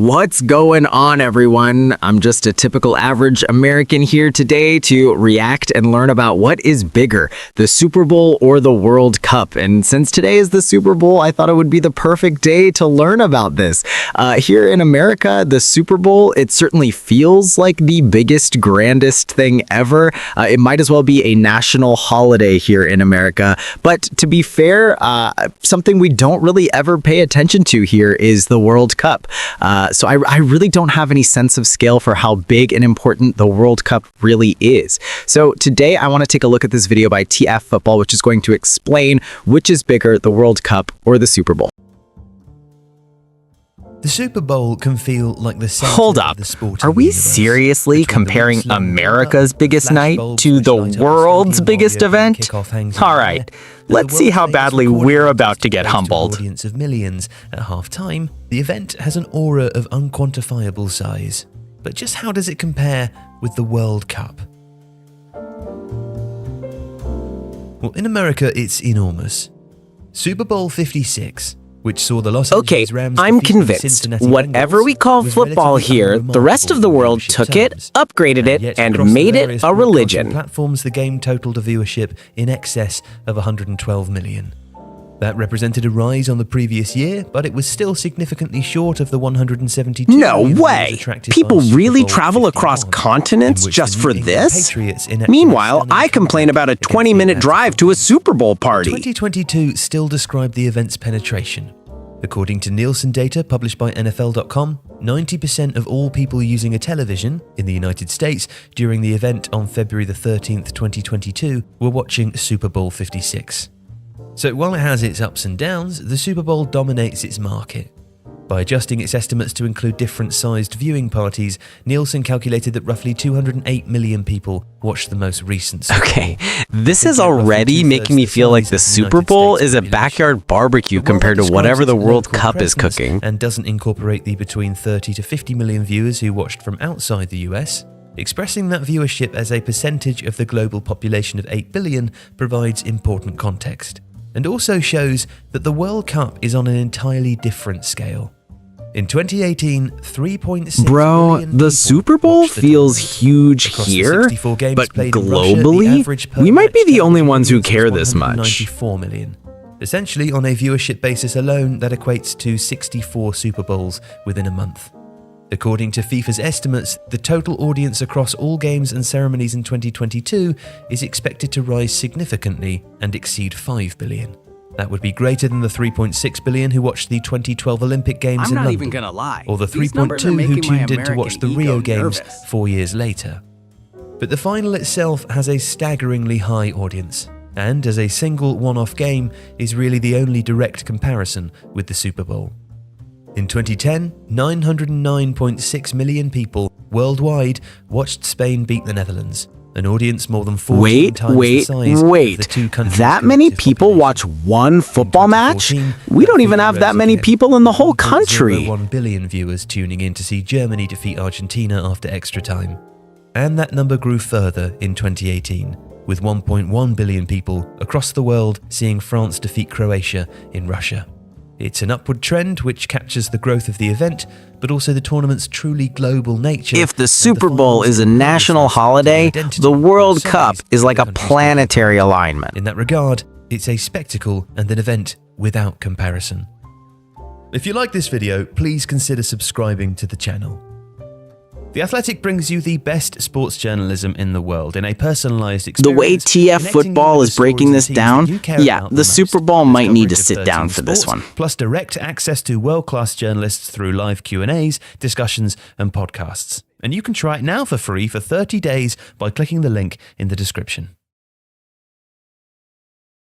What's going on, everyone? I'm just a typical average American here today to react and learn about what is bigger, the Super Bowl or the World Cup. And since today is the Super Bowl, I thought it would be the perfect day to learn about this. Here in America, the Super Bowl, it certainly feels like the biggest, grandest thing ever. It might as well be a national holiday here in America. But to be fair, something we don't really ever pay attention to here is the World Cup. So I really don't have any sense of scale for how big and important the World Cup really is. So today I want to take a look at this video by TF Football, which is going to explain which is bigger, the World Cup or the Super Bowl. The Super Bowl can feel like the center Hold up. of the sporting Are we universe. seriously comparing America's biggest night to the world's biggest event? All right, let's see how badly we're about to get humbled. Audience of millions at half-time, the event has an aura of unquantifiable size. But just how does it compare with the World Cup? Well, in America, it's enormous. Super Bowl 56. Which saw the Los Angeles Rams I'm defeat the convinced Cincinnati whatever Bengals we call was football relatively here, the rest of the world viewership took it, terms. upgraded it, yet and across the made it various a broadcasting religion. Platforms, the game totaled a viewership in excess of 112 million. That represented a rise on the previous year, but it was still significantly short of the 172 No million way! viewers attracted People by Super really Bowl travel across 51, continents in which just the for New England this? Patriots enacted Meanwhile, a stunning I complain comeback about a against the 20-minute Atlanta drive to a Falcons. Super Bowl party. 2022 still described the event's penetration. According to Nielsen data published by NFL.com, 90% of all people using a television in the United States during the event on February the 13th, 2022 were watching Super Bowl 56. So while it has its ups and downs, the Super Bowl dominates its market. By adjusting its estimates to include different sized viewing parties, Nielsen calculated that roughly 208 million people watched the most recent Super Bowl. Okay, this is already making me feel like the Super Bowl is a backyard barbecue compared to whatever the World Cup is cooking. And doesn't incorporate the between 30 to 50 million viewers who watched from outside the US. Expressing that viewership as a percentage of the global population of 8 billion provides important context, and also shows that the World Cup is on an entirely different scale. In 2018, 3.6 Bro, billion the people Super Bowl watched the feels tournament. huge Across the here, 64 games but played in Russia, the globally, average per we might be match the only ones who audience care was this much. 194 million. Essentially, on a viewership basis alone, that equates to 64 Super Bowls within a month. According to FIFA's estimates, the total audience across all games and ceremonies in 2022 is expected to rise significantly and exceed 5 billion. That would be greater than the 3.6 billion who watched the 2012 Olympic Games in London, gonna lie. or the 3.2 who tuned in to watch the Rio Games 4 years later. But the final itself has a staggeringly high audience, and as a single one-off game is really the only direct comparison with the Super Bowl. In 2010, 909.6 million people worldwide watched Spain beat the Netherlands, an audience more than 14 times the size of the two countries' That many collective people watch population. one football match? 2014, We don't even FIFA have that rose many again, people in the whole country. 1 billion viewers tuning in to see Germany defeat Argentina after extra time. And that number grew further in 2018, with 1.1 billion people across the world seeing France defeat Croatia in Russia. It's an upward trend which captures the growth of the event, but also the tournament's truly global nature. If the Super Bowl is a national holiday, the World Cup is like a planetary alignment. In that regard, it's a spectacle and an event without comparison. If you like this video, please consider subscribing to the channel. The Athletic brings you the best sports journalism in the world in a personalized experience. The way TF Football is breaking this down, yeah, the Super Bowl might need to sit down for this one. Plus direct access to world-class journalists through live Q&As, discussions, and podcasts. And you can try it now for free for 30 days by clicking the link in the description.